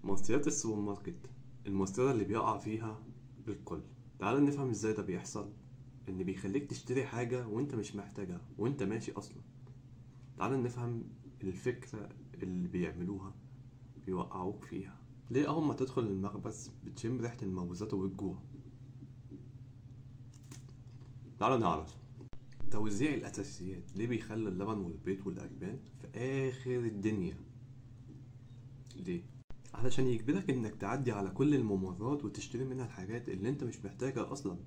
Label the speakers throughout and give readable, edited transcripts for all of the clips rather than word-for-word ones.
Speaker 1: مصريات السوبر ماركت، المصيدة اللي بيقع فيها الكل. تعال نفهم ازاي ده بيحصل، ان بيخليك تشتري حاجة وانت مش محتاجها وانت ماشي اصلا. تعال نفهم الفكرة اللي بيعملوها، بيوقعوك فيها. ليه اول ما تدخل المخبز بتشم ريحة المخبوزات والجوع؟ تعال نعرف. توزيع الاساسيات ليه بيخلي اللبن والبيض والالبان في اخر الدنيا؟ ليه؟ علشان يجبرك انك تعدي على كل الممرات وتشتري منها الحاجات اللي انت مش محتاجها اصلا،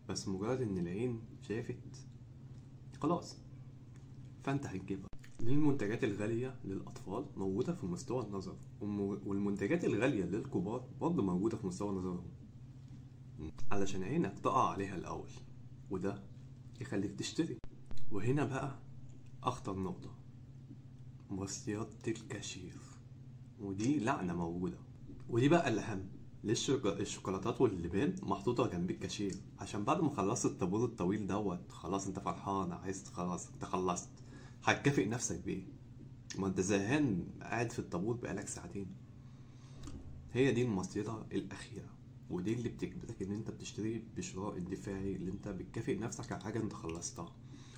Speaker 1: بس مجرد ان العين شافت خلاص فانت هتجيبها. ليه المنتجات الغالية للأطفال موجودة في مستوى النظر، والمنتجات الغالية للكبار برضه موجودة في مستوى نظرهم؟ علشان عينك تقع عليها الأول، وده يخليك تشتري. وهنا بقى أخطر نقطة، مصيدة الكاشير، ودي لعنة موجودة. ودي بقى الأهم، ليه الشوكولاتات واللبان محطوطة جنب الكاشير؟ عشان بعد ما خلصت الطابور الطويل دوت خلاص انت فرحان عايز خلاص انت خلصت، هتكافئ نفسك بإيه؟ ما انت زهقان قاعد في الطابور بقالك ساعتين. هي دي المصيدة الأخيرة، ودي اللي بتجبرك ان انت بتشتري بشراء الدفاعي، اللي انت بتكافئ نفسك على حاجة انت خلصتها.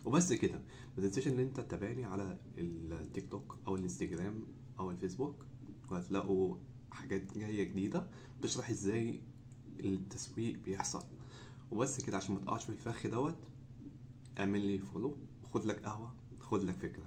Speaker 1: وبس كده. ما تنساش ان انت تتابعني على التيك توك او الانستجرام او الفيسبوك، وهتلاقوا حاجات جاية جديدة بتشرح ازاي التسويق بيحصل. وبس كده، عشان ما تقعش في الفخ دوت اعمل لي فولو وخد لك قهوة، خد لك فكرة.